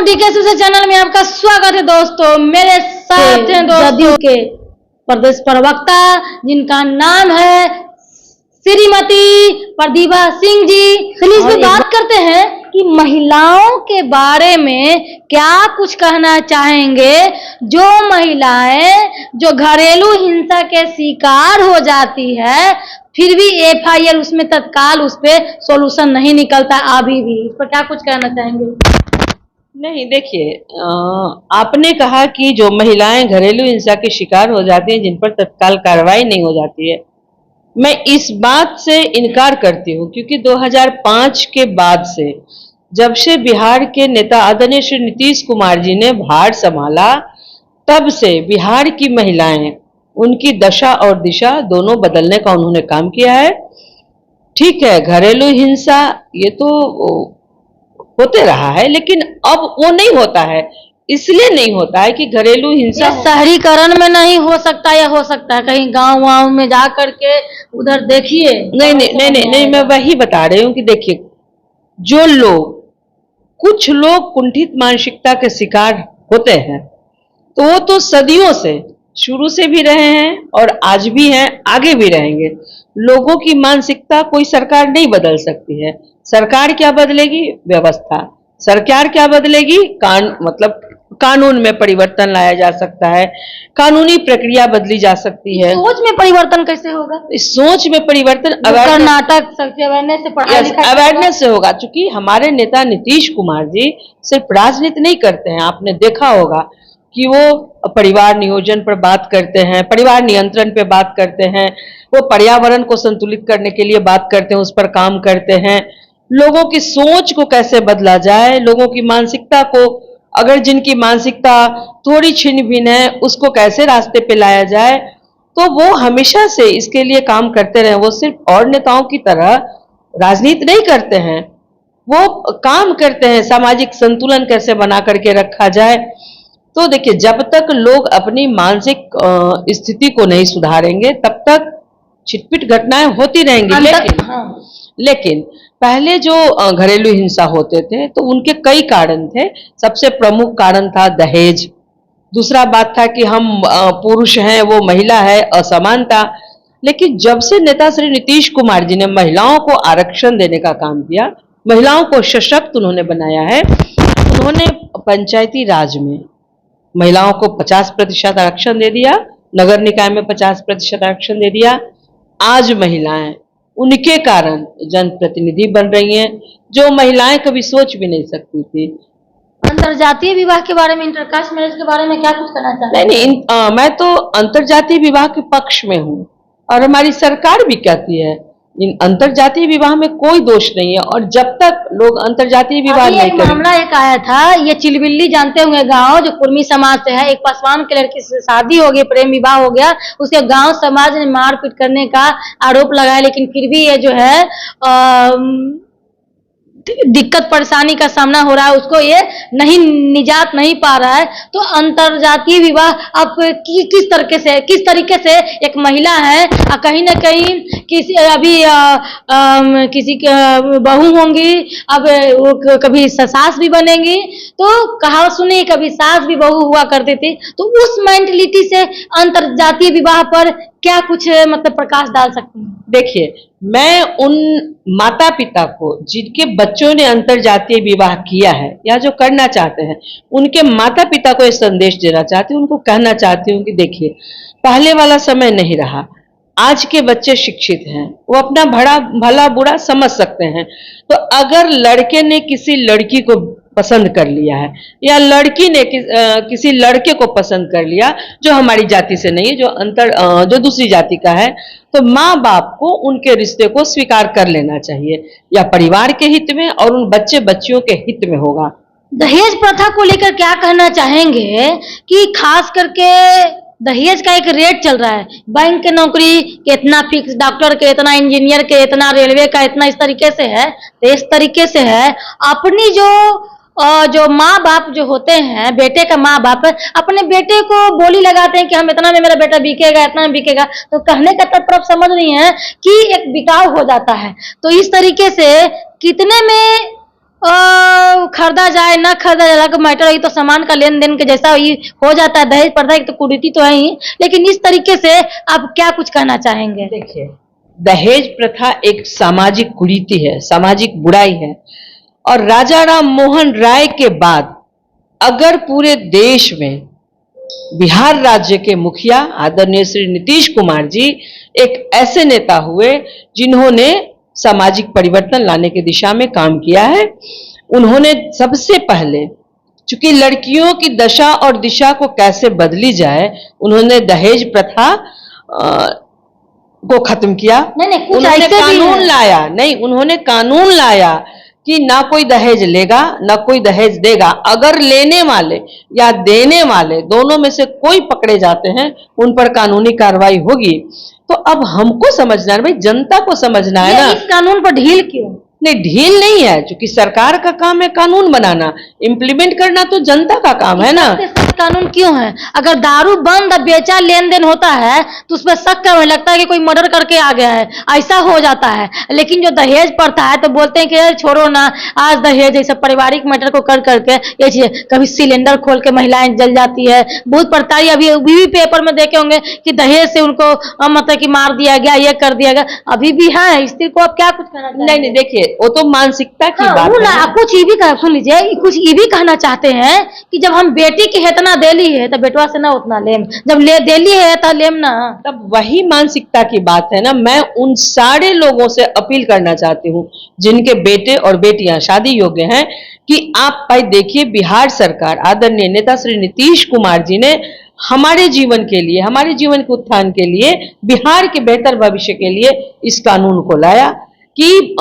DK channel में आपका स्वागत है दोस्तों। मेरे साथ हैं जदयू के प्रदेश प्रवक्ता जिनका नाम है श्रीमती प्रतिभा सिंह जी। चलिए इसमें बात करते हैं कि महिलाओं के बारे में क्या कुछ कहना चाहेंगे। जो महिलाएं जो घरेलू हिंसा के शिकार हो जाती है फिर भी एफआईआर उसमें तत्काल उस पर सोल्यूशन नहीं निकलता अभी भी, इस पर क्या कुछ कहना चाहेंगे? नहीं, देखिए, आपने कहा कि जो महिलाएं घरेलू हिंसा के शिकार हो जाती हैं जिन पर तत्काल कार्रवाई नहीं हो जाती है, मैं इस बात से इनकार करती हूँ क्योंकि 2005 के बाद से जब से बिहार के नेता आदरणीय श्री नीतीश कुमार जी ने भार संभाला तब से बिहार की महिलाएं, उनकी दशा और दिशा दोनों बदलने का उन्होंने काम किया है। ठीक है, घरेलू हिंसा ये तो होते रहा है, लेकिन अब वो नहीं होता है। इसलिए नहीं होता है कि घरेलू हिंसा शहरीकरण में नहीं हो सकता या हो सकता है कहीं गांव में जा करके उधर देखिए। नहीं, मैं वही बता रही हूँ कि देखिए, जो लोग, कुछ लोग कुंठित मानसिकता के शिकार होते हैं तो वो तो सदियों से, शुरू से भी रहे हैं और आज भी हैं, आगे भी रहेंगे। लोगों की मानसिकता कोई सरकार नहीं बदल सकती है। सरकार क्या बदलेगी? व्यवस्था। सरकार क्या बदलेगी? मतलब कानून में परिवर्तन लाया जा सकता है, कानूनी प्रक्रिया बदली जा सकती है। सोच में परिवर्तन कैसे होगा? इस सोच में परिवर्तन कर्नाटक अवेयरनेस से होगा। चूंकि हमारे नेता नीतीश कुमार जी सिर्फ राजनीति नहीं करते हैं, आपने देखा होगा कि वो परिवार नियोजन पर बात करते हैं, परिवार नियंत्रण पे बात करते हैं, वो पर्यावरण को संतुलित करने के लिए बात करते हैं, उस पर काम करते हैं। लोगों की सोच को कैसे बदला जाए, लोगों की मानसिकता को, अगर जिनकी मानसिकता थोड़ी छिन्न भिन्न है उसको कैसे रास्ते पे लाया जाए, तो वो हमेशा से इसके लिए काम करते रहे। वो सिर्फ और नेताओं की तरह राजनीति नहीं करते हैं, वो काम करते हैं सामाजिक संतुलन कैसे बना करके रखा जाए। तो देखिए, जब तक लोग अपनी मानसिक स्थिति को नहीं सुधारेंगे तब तक छिटपिट घटनाएं होती रहेंगी। लेकिन पहले जो घरेलू हिंसा होते थे तो उनके कई कारण थे। सबसे प्रमुख कारण था दहेज। दूसरा बात था कि हम पुरुष हैं, वो महिला है, असमानता। लेकिन जब से नेता श्री नीतीश कुमार जी ने महिलाओं को आरक्षण देने का काम किया, महिलाओं को सशक्त उन्होंने बनाया है, उन्होंने पंचायती राज में महिलाओं को 50% आरक्षण दे दिया, नगर निकाय में 50% आरक्षण दे दिया। आज महिलाएं उनके कारण जनप्रतिनिधि बन रही हैं, जो महिलाएं कभी सोच भी नहीं सकती थी। अंतरजातीय विवाह के बारे में, इंटरकास्ट मैरिज के बारे में क्या कुछ कहना चाहते हैं? नहीं, मैं तो अंतरजातीय विवाह के पक्ष में हूँ और हमारी सरकार भी कहती है इन अंतरजातीय विवाह में कोई दोष नहीं है। और जब तक लोग अंतरजातीय विवाह नहीं करेंगे। मामला एक आया था, ये चिलबिल्ली जानते होंगे गांव, जो कुर्मी समाज से है। एक पासवान के लड़की से शादी हो गई, प्रेम विवाह हो गया, उसके गांव समाज ने मारपीट करने का आरोप लगाया, लेकिन फिर भी ये जो है दिक्कत परेशानी का सामना हो रहा है, उसको ये नहीं निजात नहीं पा रहा है। तो अंतरजातीय विवाह अब किस तरीके से एक महिला है, कहीं ना कहीं किसी अभी किसी बहू होंगी, अब वो कभी सास भी बनेंगी। तो कहावत सुनी, कभी सास भी बहू हुआ करती थी। तो उस मेंटलिटी से अंतरजातीय विवाह पर क्या कुछ मतलब प्रकाश डाल सकती हैं? देखिए, मैं उन माता पिता को जिनके बच्चों ने अंतरजातीय विवाह किया है या जो करना चाहते हैं, उनके माता पिता को एक संदेश देना चाहती हूँ, उनको कहना चाहती हूँ कि देखिए, पहले वाला समय नहीं रहा। आज के बच्चे शिक्षित हैं, वो अपना भला बुरा समझ सकते हैं। तो अगर लड़के ने किसी लड़की को पसंद कर लिया है या लड़की ने किसी लड़के को पसंद कर लिया जो हमारी जाति से नहीं है, जो दूसरी जाति का है, तो माँ बाप को उनके रिश्ते को स्वीकार कर लेना चाहिए, या परिवार के हित में और उन बच्चे बच्चियों के हित में होगा। दहेज प्रथा को लेकर क्या कहना चाहेंगे कि खास करके दहेज का एक रेट चल रहा है, बैंक के नौकरी के इतना फिक्स, डॉक्टर के इतना, इंजीनियर के इतना, रेलवे का इतना, इस तरीके से है। तो इस तरीके से है अपनी जो माँ बाप जो होते हैं, बेटे का माँ बाप अपने बेटे को बोली लगाते हैं कि हम इतना में मेरा बेटा बिकेगा, इतना में बिकेगा। तो कहने का तत्पर समझ रही है कि एक बिकाव हो जाता है। तो इस तरीके से कितने में खरीदा जाए ना खरीदा जाए अलग मैटर है, तो सामान का लेन देन के जैसा ही हो जाता है। दहेज प्रथा एक तो कुरीति तो है ही, लेकिन इस तरीके से आप क्या कुछ कहना चाहेंगे? देखिए, दहेज प्रथा एक सामाजिक कुरीति है, सामाजिक बुराई है। और राजा राम मोहन राय के बाद अगर पूरे देश में बिहार राज्य के मुखिया आदरणीय श्री नीतीश कुमार जी एक ऐसे नेता हुए जिन्होंने सामाजिक परिवर्तन लाने की दिशा में काम किया है। उन्होंने सबसे पहले, चूंकि लड़कियों की दशा और दिशा को कैसे बदली जाए, उन्होंने दहेज प्रथा को खत्म किया। नहीं, कुछ उन्होंने ऐसे भी कानून है। लाया, नहीं, उन्होंने कानून लाया कि ना कोई दहेज लेगा ना कोई दहेज देगा। अगर लेने वाले या देने वाले दोनों में से कोई पकड़े जाते हैं, उन पर कानूनी कार्रवाई होगी। तो अब हमको समझना है, भाई जनता को समझना है ना। इस कानून पर ढील क्यों? नहीं, ढील नहीं है, क्योंकि सरकार का काम है कानून बनाना, इम्प्लीमेंट करना तो जनता का काम है ना। कानून क्यों है? अगर दारू बंद बेचा लेन देन होता है तो उसमें शक करने लगता है कि कोई मर्डर करके आ गया है, ऐसा हो जाता है। लेकिन जो दहेज प्रथा है तो बोलते हैं कि छोड़ो ना, आज दहेज ऐसा पारिवारिक मैटर को कर करके ये चीज, कभी सिलेंडर खोल के महिलाएं जल जाती है, बहुत प्रताड़ित। अभी भी पेपर में देखे होंगे कि दहेज से उनको मतलब कि मार दिया गया, ये कर दिया गया, अभी भी है। इस चीज को आप क्या कुछ कहना चाहेंगे? नहीं, देखिए, वो तो मानसिकता की बात वो है ना। कुछ ये भी सुन लीजिए, कुछ ये भी कहना चाहते हैं कि जब हम बेटी की इतना देली है तो बेटवा से ना उतना लेम, जब ले देली है तो लेम ना। तब वही मानसिकता की बात है ना। मैं उन सारे लोगों से अपील करना चाहती हूँ जिनके बेटे और बेटियां शादी योग्य हैं कि आप भाई देखिए, बिहार सरकार आदरणीय नेता श्री नीतीश कुमार जी ने हमारे जीवन के लिए, हमारे जीवन के उत्थान के लिए, बिहार के बेहतर भविष्य के लिए इस कानून को लाया कि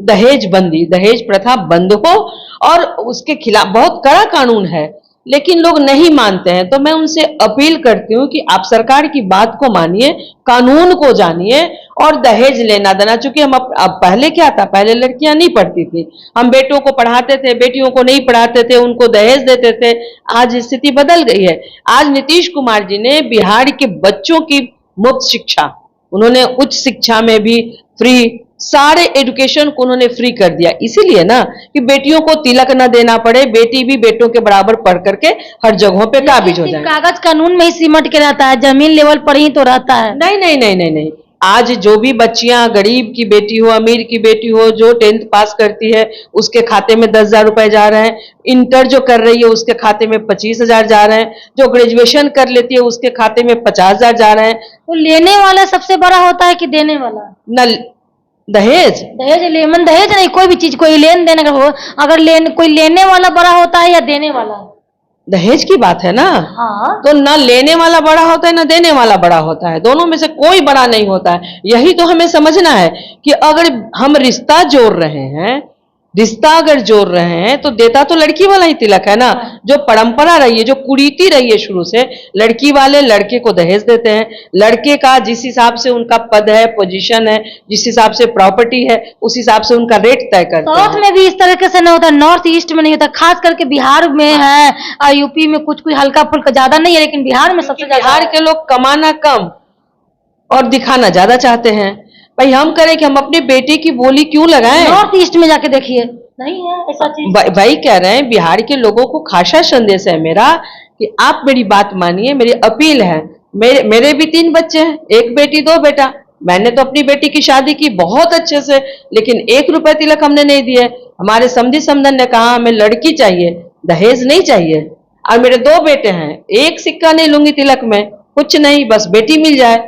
दहेज बंदी, दहेज प्रथा बंद हो। और उसके खिलाफ बहुत कड़ा कानून है, लेकिन लोग नहीं मानते हैं। तो मैं उनसे अपील करती हूँ कि आप सरकार की बात को मानिए, कानून को जानिए और दहेज लेना देना। चूंकि हम अब पहले क्या था, पहले लड़कियां नहीं पढ़ती थी, हम बेटों को पढ़ाते थे, बेटियों को नहीं पढ़ाते थे, उनको दहेज देते थे। आज स्थिति बदल गई है। आज नीतीश कुमार जी ने बिहार के बच्चों की मुफ्त शिक्षा, उन्होंने उच्च शिक्षा में भी फ्री, सारे एजुकेशन को उन्होंने फ्री कर दिया। इसीलिए ना कि बेटियों को तिलक न देना पड़े, बेटी भी बेटों के बराबर पढ़ करके हर जगहों पे काबिज हो जाए। कागज कानून में ही सिमट के रहता है, जमीन लेवल पर ही तो रहता है। नहीं नहीं नहीं नहीं नहीं, आज जो भी बच्चियां, गरीब की बेटी हो, अमीर की बेटी हो, जो 10th पास करती है उसके खाते में 10,000 रुपए जा रहे हैं, इंटर जो कर रही है उसके खाते में 25,000 जा रहे हैं, जो ग्रेजुएशन कर लेती है उसके खाते में 50,000 जा रहे हैं। तो लेने वाला सबसे बड़ा होता है कि देने वाला? न दहेज, लेमन दहेज नहीं, कोई भी चीज कोई लेन देन अगर हो, अगर कोई लेने वाला बड़ा होता है या देने वाला? दहेज की बात है ना। हाँ। तो ना लेने वाला बड़ा होता है ना देने वाला बड़ा होता है, दोनों में से कोई बड़ा नहीं होता है। यही तो हमें समझना है कि अगर हम रिश्ता जोड़ रहे हैं, रिश्ता अगर जोड़ रहे हैं तो देता तो लड़की वाला ही तिलक है ना। जो परंपरा रही है, जो कुरीति रही है शुरू से, लड़की वाले लड़के को दहेज देते हैं। लड़के का जिस हिसाब से उनका पद है, पोजीशन है, जिस हिसाब से प्रॉपर्टी है, उस हिसाब से उनका रेट तय करते हैं। साउथ में भी इस तरीके से नहीं होता, नॉर्थ ईस्ट में नहीं होता, खास करके बिहार में है और यूपी में कुछ कुछ हल्का फुल्का, ज्यादा नहीं है, लेकिन बिहार में सबसे ज्यादा। बिहार के लोग कमाना कम और दिखाना ज्यादा चाहते हैं। भाई हम करें कि हम अपनी बेटी की बोली क्यों लगाएं? नॉर्थ ईस्ट में जाके देखिए, नहीं है ऐसा चीज। भाई कह रहे हैं, बिहार के लोगों को खासा संदेश है मेरा कि आप मेरी बात मानिए, मेरी अपील है। मेरे भी 3 बच्चे हैं, 1 बेटी 2 बेटा। मैंने तो अपनी बेटी की शादी की बहुत अच्छे से, लेकिन 1 रुपए तिलक हमने नहीं दिए। हमारे समधी समधन ने कहा हमें लड़की चाहिए, दहेज नहीं चाहिए। और मेरे 2 बेटे हैं, 1 सिक्का नहीं लूंगी तिलक में, कुछ नहीं, बस बेटी मिल जाए।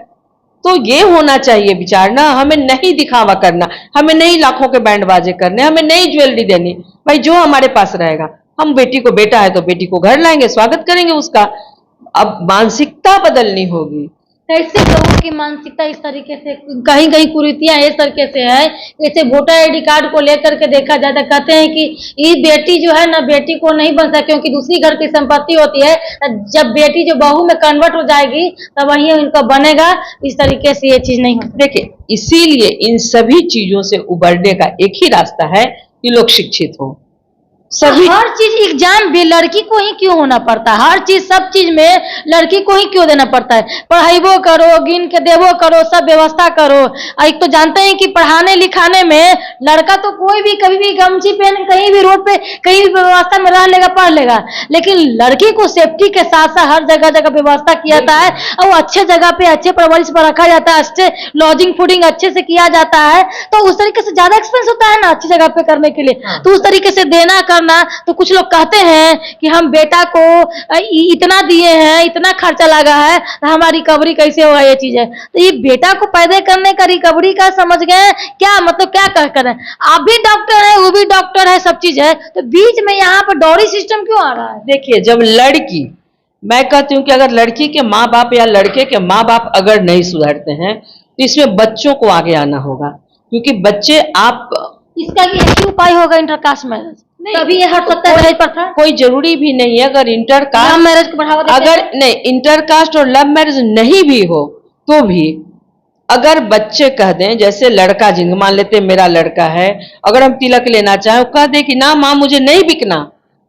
तो ये होना चाहिए विचार ना। हमें नहीं दिखावा करना, हमें नहीं लाखों के बैंड बाजे करने, हमें नहीं ज्वेलरी देनी। भाई जो हमारे पास रहेगा, हम बेटी को, बेटा है तो बेटी को घर लाएंगे, स्वागत करेंगे उसका। अब मानसिकता बदलनी होगी। कैसे लोगों की मानसिकता इस तरीके से, कहीं कहीं कुरीतियां इस तरीके से है। जैसे वोटर आईडी कार्ड को लेकर के देखा जाता, कहते हैं कि ये बेटी जो है ना, बेटी को नहीं बन सकती क्योंकि दूसरी घर की संपत्ति होती है, जब बेटी जो बहू में कन्वर्ट हो जाएगी तब वही उनका बनेगा। इस तरीके से ये चीज नहीं होती। देखिए, इसीलिए इन सभी चीजों से उबरने का एक ही रास्ता है कि लोग शिक्षित हों। सभी हर चीज एग्जाम भी लड़की को ही क्यों होना पड़ता है? हर चीज सब चीज में लड़की को ही क्यों देना पड़ता है? पढ़ाईबो करो, गिन के देवो करो, सब व्यवस्था करो। एक तो जानते हैं कि पढ़ाने लिखाने में लड़का तो कोई भी कभी भी गमछी पहन कहीं भी रोड पे कहीं भी व्यवस्था में रह लेगा, पढ़ लेगा, लेकिन लड़की को सेफ्टी के साथ साथ हर जगह जगह व्यवस्था किया जाता है और वो अच्छे जगह पे अच्छे परवरिश पर रखा जाता है, अच्छे लॉजिंग फूडिंग अच्छे से किया जाता है, तो उस तरीके से ज्यादा एक्सपेंस होता है ना अच्छी जगह पे करने के लिए। तो उस तरीके से देना करना, तो कुछ लोग कहते हैं कि हम बेटा को इतना दिए हैं, इतना खर्चा लगा है, तो हमारी रिकवरी कैसे होगा? ये चीज है। तो ये बेटा को पैदा करने का रिकवरी का समझ गए क्या मतलब? क्या कह करें? आप भी डॉक्टर है, वो भी डॉक्टर है, सब चीज है, तो बीच में यहाँ पर डॉरी सिस्टम क्यों आ रहा है? देखिए, जब लड़की, मैं कहती हूँ कि अगर लड़की के माँ बाप या लड़के के माँ बाप अगर नहीं सुधरते हैं तो इसमें बच्चों को आगे आना होगा, क्योंकि बच्चे आप इसका एक ही उपाय होगा, इंटरकास्ट मैरिज। तभी ये हट सकता है दहेज प्रथा। कोई जरूरी भी नहीं है। अगर इंटरकास्ट लव मैरिज को बढ़ावा देते अगर हैं। नहीं इंटरकास्ट और लव मैरिज नहीं भी हो तो भी अगर बच्चे कह दें, जैसे लड़का जिन मान लेते मेरा लड़का है, अगर हम तिलक लेना चाहें, कह दे कि ना माँ मुझे नहीं बिकना,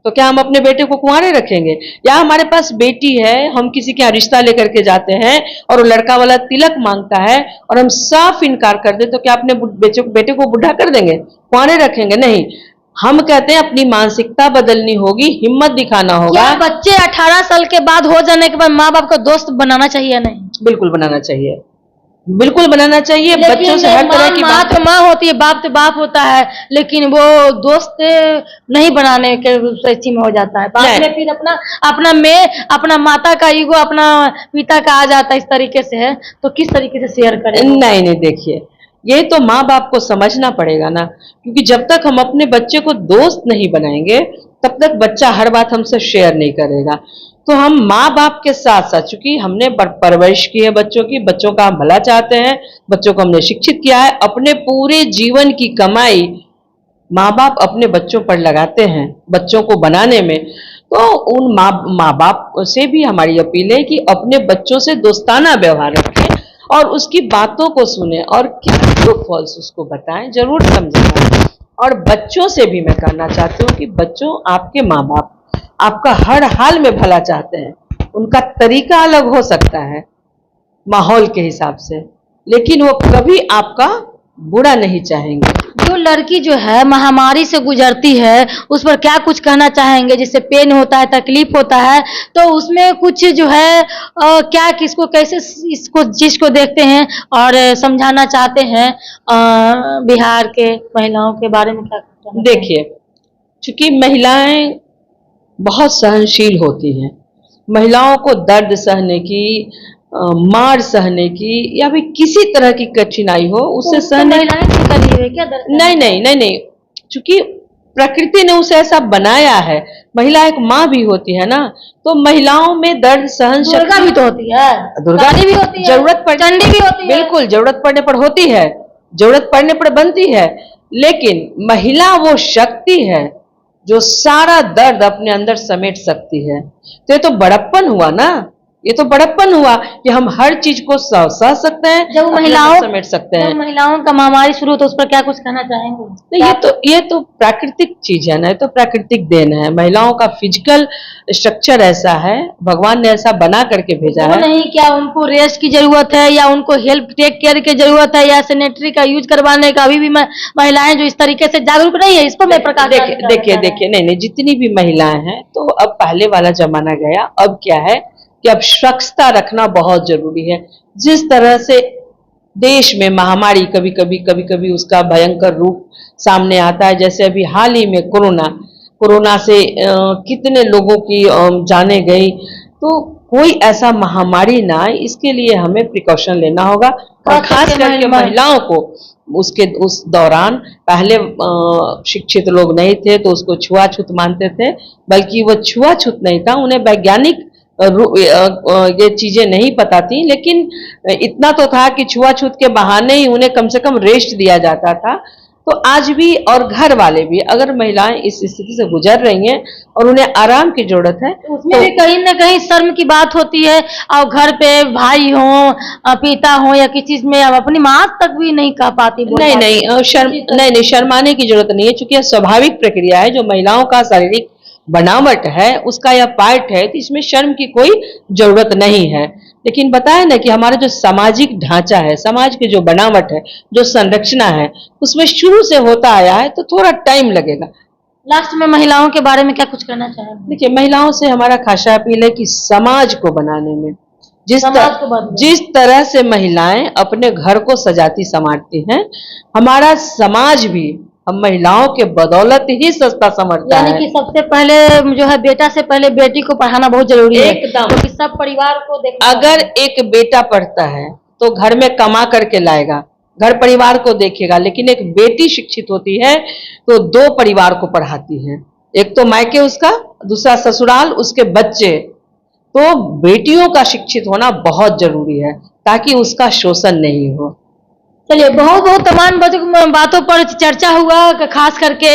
तो क्या हम अपने बेटे को कुंवारे रखेंगे? या हमारे पास बेटी है, हम किसी के यहाँ रिश्ता लेकर के जाते हैं और वो लड़का वाला तिलक मांगता है और हम साफ इनकार कर दे, तो क्या अपने बेटे को बुढ़ा कर देंगे, कुंवारे रखेंगे? नहीं। हम कहते हैं अपनी मानसिकता बदलनी होगी, हिम्मत दिखाना होगा। क्या बच्चे 18 साल के बाद हो जाने के बाद माँ बाप को दोस्त बनाना चाहिए? नहीं, बिल्कुल बनाना चाहिए, बिल्कुल बनाना चाहिए। बच्चों से हर तरह की माँ तो माँ होती है, बाप तो बाप होता है, लेकिन वो दोस्त नहीं बनाने के स्थिति में हो जाता है। बाद में फिर अपना माता का ईगो अपना पिता का आ जाता है, इस तरीके से है। तो किस तरीके से शेयर करें? नहीं नहीं, देखिए, ये तो माँ बाप को समझना पड़ेगा ना, क्योंकि जब तक हम अपने बच्चे को दोस्त नहीं बनाएंगे तब तक बच्चा हर बात हमसे शेयर नहीं करेगा। तो हम माँ बाप के साथ साथ, चूंकि हमने परवरिश की है बच्चों की, बच्चों का हम भला चाहते हैं, बच्चों को हमने शिक्षित किया है, अपने पूरे जीवन की कमाई माँ बाप अपने बच्चों पर लगाते हैं बच्चों को बनाने में। तो उन माँ बाप से भी हमारी अपील है कि अपने बच्चों से दोस्ताना व्यवहार रखें और उसकी बातों को सुने और क्या ट्रू फॉल्स उसको बताएं, जरूर समझाएं। और बच्चों से भी मैं कहना चाहती हूँ कि बच्चों, आपके माँ बाप आपका हर हाल में भला चाहते हैं, उनका तरीका अलग हो सकता है माहौल के हिसाब से, लेकिन वो कभी आपका बुरा नहीं चाहेंगे। जो लड़की जो है महामारी से गुजरती है, उस पर क्या कुछ कहना चाहेंगे? जिससे पेन होता है, तकलीफ होता है, तो उसमें कुछ जो है क्या, किसको कैसे इसको चीज को देखते हैं और समझाना चाहते हैं बिहार के महिलाओं के बारे में? क्या देखिए, चूंकि महिलाएं बहुत सहनशील होती हैं, महिलाओं को दर्द सहने की, मार सहने की, या भी किसी तरह की कठिनाई हो उससे सहने क्या नहीं नहीं नहीं नहीं, चूंकि प्रकृति ने उसे ऐसा बनाया है। महिला एक माँ भी होती है ना, तो महिलाओं में दर्द सहन शक्ति, दुर्गा भी तो होती है, दुर्गा भी होती है, जरूरत पर चंडी भी होती है, बिल्कुल जरूरत पड़ने पर होती है, जरूरत पड़ने पर बनती है, लेकिन महिला वो शक्ति है जो सारा दर्द अपने अंदर समेट सकती है। तो ये तो बड़प्पन हुआ ना, ये तो बड़प्पन हुआ कि हम हर चीज को सह सकते हैं, जब महिलाओं समेट सकते हैं। जब महिलाओं का महामारी शुरू तो उस पर क्या कुछ कहना चाहेंगे? नहीं, ये तो प्राकृतिक चीज है ना, ये तो प्राकृतिक देन है। महिलाओं का फिजिकल स्ट्रक्चर ऐसा है, भगवान ने ऐसा बना करके भेजा है। नहीं, क्या उनको रेस्ट की जरूरत है या उनको हेल्प टेक केयर की जरूरत है या सैनिटरी का यूज करवाने का? अभी भी महिलाएं जो इस तरीके से जागरूक नहीं है, इस पर मैं प्रकाश देखिए नहीं, जितनी भी महिलाएं हैं, तो अब पहले वाला जमाना गया। अब क्या है कि अब स्वच्छता रखना बहुत जरूरी है। जिस तरह से देश में महामारी कभी कभी उसका भयंकर रूप सामने आता है, जैसे अभी हाल ही में कोरोना से कितने लोगों की जाने गई, तो कोई ऐसा महामारी ना आए, इसके लिए हमें प्रिकॉशन लेना होगा। और खास करके महिलाओं को उस दौरान, पहले शिक्षित लोग नहीं थे तो उसको छुआछूत मानते थे, बल्कि वो छुआछूत नहीं था, उन्हें वैज्ञानिक ये चीजें नहीं पता थी, लेकिन इतना तो था कि छुआछूत के बहाने ही उन्हें कम से कम रेस्ट दिया जाता था। तो आज भी और घर वाले भी अगर महिलाएं इस स्थिति से गुजर रही हैं और उन्हें आराम की जरूरत है, उसमें भी कहीं ना कहीं शर्म की बात होती है। और घर पे भाई हो, पिता हो या किसी चीज में अब अपनी माँ तक भी नहीं कह पाती, बोल नहीं पाती। नहीं नहीं, शर्माने की जरूरत नहीं है, क्योंकि यह स्वाभाविक प्रक्रिया है। जो महिलाओं का शारीरिक बनावट है, उसका यह पार्ट है, तो इसमें शर्म की कोई जरूरत नहीं है। लेकिन बताए ना कि हमारा जो सामाजिक ढांचा है, समाज की जो बनावट है, जो संरचना है, उसमें शुरू से होता आया है, तो थोड़ा टाइम लगेगा। लास्ट में महिलाओं के बारे में क्या कुछ कहना चाहेंगे? देखिए, महिलाओं से हमारा खासा अपील है कि समाज को बनाने में जिस तरह से महिलाएं अपने घर को सजाती संवारती हैं, हमारा समाज भी हम महिलाओं के बदौलत ही सस्ता संवरता है। यानी कि सबसे पहले जो है बेटा से पहले बेटी को पढ़ाना बहुत जरूरी है, एकदम। क्योंकि सब परिवार को देखना। अगर एक बेटा पढ़ता है तो घर में कमा करके लाएगा, घर परिवार को देखेगा, लेकिन एक बेटी शिक्षित होती है तो 2 परिवार को पढ़ाती है, एक तो मायके उसका, दूसरा ससुराल, उसके बच्चे। तो बेटियों का शिक्षित होना बहुत जरूरी है ताकि उसका शोषण नहीं हो। चलिए, बहुत बहुत तमाम बातों पर चर्चा हुआ, खास करके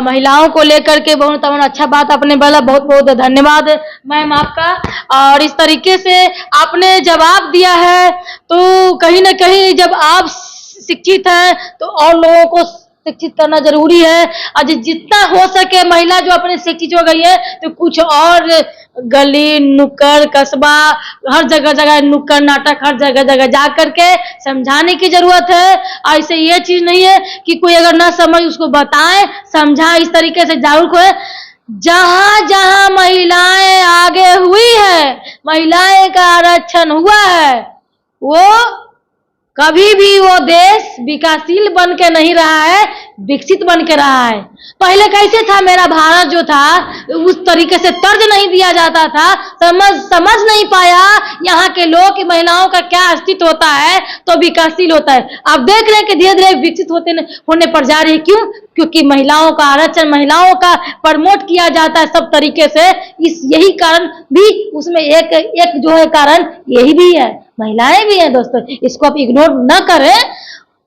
महिलाओं को लेकर के बहुत तमाम अच्छा बात आपने बोला। बहुत बहुत धन्यवाद मैम आपका। और इस तरीके से आपने जवाब दिया है, तो कहीं ना कहीं जब आप शिक्षित हैं तो और लोगों को शिक्षित करना जरूरी है। और जितना हो सके महिला जो अपने शिक्षित हो गई है, तो कुछ और गली नुक्कड़ कस्बा हर जगह जगह नुक्कड़ नाटक हर जगह जगह जा करके समझाने की जरूरत है। ऐसे ये चीज नहीं है कि कोई अगर ना समझ उसको बताएं, समझाएं, इस तरीके से जागरूक हो। जहां जहां महिलाएं आगे हुई है, महिलाएं का आरक्षण हुआ है, वो कभी भी वो देश विकासशील बन के नहीं रहा है, विकसित बन के रहा है। पहले कैसे था मेरा भारत जो था, उस तरीके से तर्ज नहीं दिया जाता था, समझ नहीं पाया यहाँ के लोग कि महिलाओं का क्या अस्तित्व होता है तो विकासशील होता है। आप देख रहे हैं कि धीरे धीरे विकसित होने पर जा रही है। क्यों? क्योंकि महिलाओं का आरक्षण, महिलाओं का प्रमोट किया जाता है सब तरीके से। यही कारण भी उसमें एक जो है कारण यही भी है, महिलाएं भी हैं दोस्तों, इसको आप इग्नोर न करें।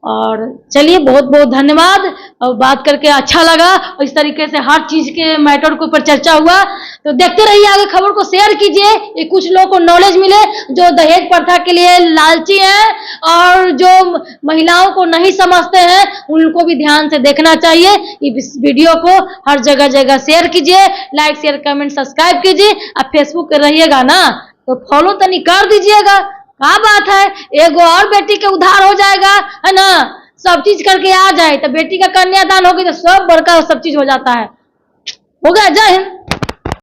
और चलिए, बहुत बहुत धन्यवाद। और बात करके अच्छा लगा, और इस तरीके से हर चीज के मैटर के ऊपर चर्चा हुआ। तो देखते रहिए, आगे खबर को शेयर कीजिए, ये कुछ लोगों को नॉलेज मिले जो दहेज प्रथा के लिए लालची हैं और जो महिलाओं को नहीं समझते हैं, उनको भी ध्यान से देखना चाहिए। इस वीडियो को हर जगह जगह शेयर कीजिए, लाइक शेयर कमेंट सब्सक्राइब कीजिए। आप फेसबुक पे रहिएगा ना तो फॉलो तो नहीं कर दीजिएगा। क्या बात है, एगो और बेटी के उद्धार हो जाएगा, है ना, सब चीज करके आ जाए तो बेटी का कन्यादान होगी तो सब बड़का सब चीज हो जाता है। हो गया। जय हिंद।